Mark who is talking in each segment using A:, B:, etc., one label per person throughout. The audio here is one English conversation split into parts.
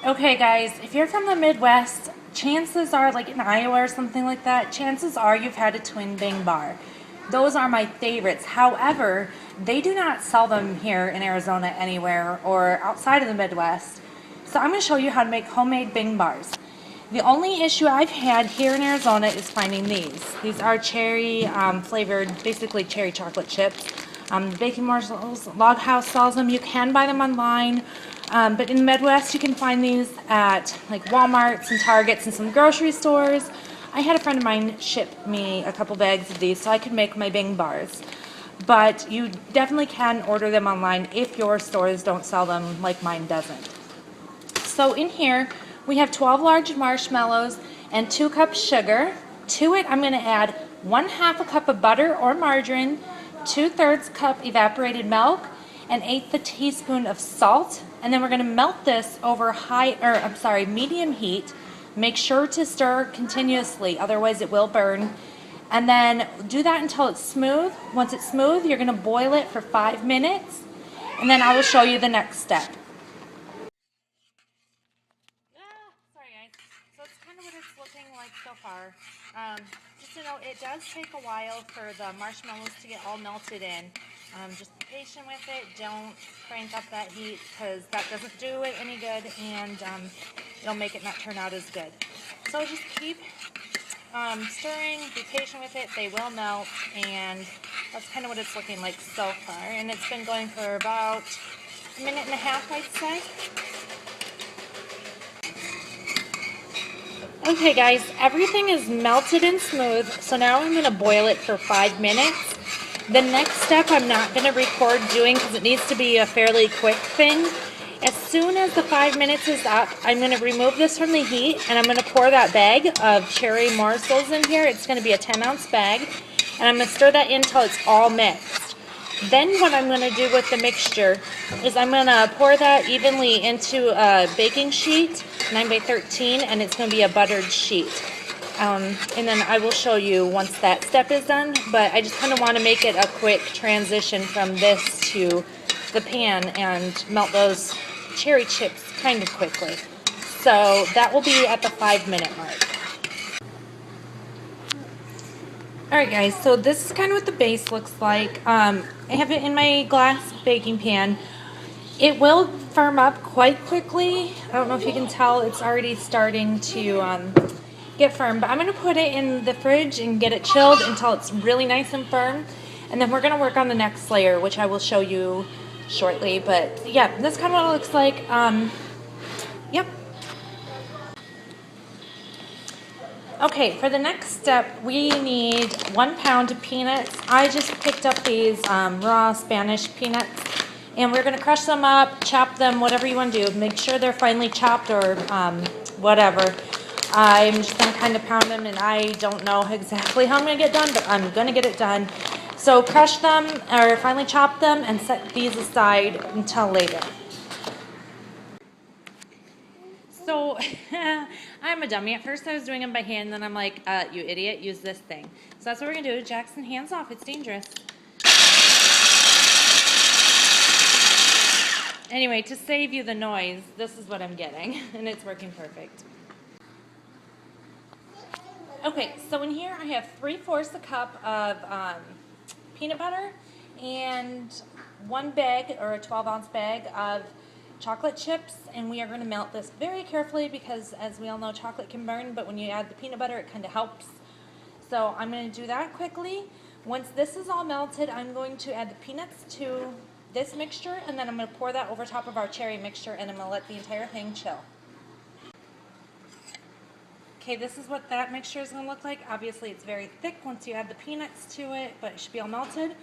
A: Okay, guys, if you're from the Midwest, chances are, like in Iowa or something like that, chances are you've had a twin bang bar. Those are my favorites. However, they do not sell them here in Arizona anywhere or outside of the Midwest. So I'm going to show you how to make homemade bang bars. The only issue I've had here in Arizona is finding these. These are cherry flavored, basically cherry chocolate chips. The Baking Morsels Log House sells them. You can buy them online. But in the Midwest, you can find these at like Walmarts and Targets and some grocery stores. I had a friend of mine ship me a couple bags of these so I could make my bang bars. But you definitely can order them online if your stores don't sell them like mine doesn't. So in here, we have 12 large marshmallows and 2 cups sugar. To it, I'm going to add 1/2 a cup of butter or margarine, 2/3 cup evaporated milk, an 1/8 a teaspoon of salt, and then we're going to melt this over medium heat. Make sure to stir continuously, otherwise it will burn. And then do that until it's smooth. Once it's smooth, you're going to boil it for 5 minutes, and then I will show you the next step. Sorry guys. So it's kind of what it's looking like so far. Just to know, it does take a while for the marshmallows to get all melted in. Just be patient with it. Don't crank up that heat because that doesn't do it any good, and it'll make it not turn out as good. So just keep stirring, be patient with it. They will melt, and that's kind of what it's looking like so far. And it's been going for about a minute and a half, I'd say. Okay guys, everything is melted and smooth, so now I'm going to boil it for 5 minutes. The next step I'm not going to record doing because it needs to be a fairly quick thing. As soon as the 5 minutes is up, I'm going to remove this from the heat and I'm going to pour that bag of cherry morsels in here. It's going to be a 10-ounce bag, and I'm going to stir that in until it's all mixed. Then what I'm going to do with the mixture is I'm going to pour that evenly into a baking sheet, 9x13, and it's going to be a buttered sheet. And then I will show you once that step is done, but I just kind of want to make it a quick transition from this to the pan and melt those cherry chips kind of quickly. So that will be at the 5-minute mark. Alright guys, so this is kind of what the base looks like. I have it in my glass baking pan. It will firm up quite quickly. I don't know if you can tell, it's already starting to get firm, but I'm going to put it in the fridge and get it chilled until it's really nice and firm, and then we're going to work on the next layer, which I will show you shortly. But yeah, that's kind of what it looks like. Yep. Okay, for the next step, we need 1 pound of peanuts. I just picked up these raw Spanish peanuts, and we're going to crush them up, chop them, whatever you want to do. Make sure they're finely chopped or whatever. I'm just going to kind of pound them, and I don't know exactly how I'm going to get done, but I'm going to get it done. So crush them or finely chop them and set these aside until later. So I'm a dummy. At first I was doing them by hand, and then I'm like, you idiot, use this thing. So that's what we're going to do. Jackson, hands off. It's dangerous. Anyway, to save you the noise, this is what I'm getting, and it's working perfect. Okay, so in here I have 3/4 a cup of peanut butter and 1 bag, or a 12-ounce bag, of chocolate chips, and we are going to melt this very carefully because, as we all know, chocolate can burn, but when you add the peanut butter it kind of helps. So I'm going to do that quickly. Once this is all melted, I'm going to add the peanuts to this mixture, and then I'm going to pour that over top of our cherry mixture, and I'm going to let the entire thing chill. Okay, this is what that mixture is going to look like. Obviously it's very thick once you add the peanuts to it, but it should be all melted.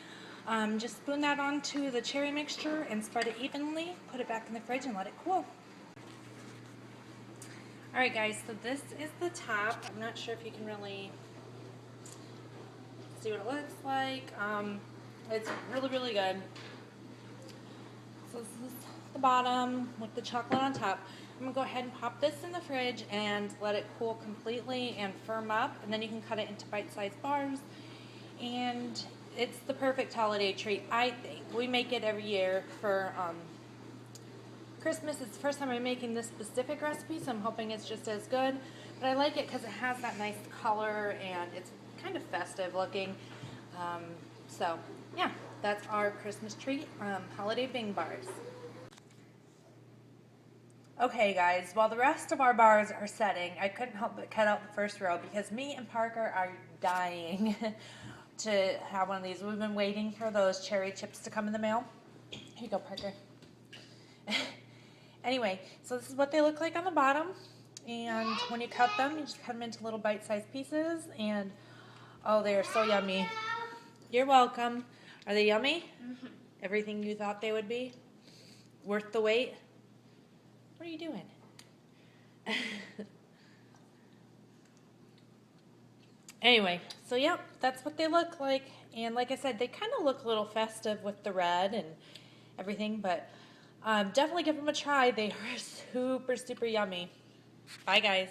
A: Just spoon that onto the cherry mixture and spread it evenly. Put it back in the fridge and let it cool. Alright guys, so this is the top. I'm not sure if you can really see what it looks like. It's really, really good. So this is the bottom with the chocolate on top. I'm going to go ahead and pop this in the fridge and let it cool completely and firm up, and then you can cut it into bite-sized bars. And it's the perfect holiday treat, I think. We make it every year for Christmas. It's the first time I'm making this specific recipe, so I'm hoping it's just as good. But I like it because it has that nice color and it's kind of festive looking. So yeah, that's our Christmas treat, holiday Bing bars. Okay guys, while the rest of our bars are setting, I couldn't help but cut out the first row because me and Parker are dying to have one of these. We've been waiting for those cherry chips to come in the mail. Here you go, Parker. Anyway, so this is what they look like on the bottom. And when you cut them, you just cut them into little bite-sized pieces. And oh, they are so yummy. You're welcome. Are they yummy? Mm-hmm. Everything you thought they would be? Worth the wait? What are you doing? Anyway, so yep, that's what they look like. And like I said, they kind of look a little festive with the red and everything, but definitely give them a try. They are super, super yummy. Bye, guys.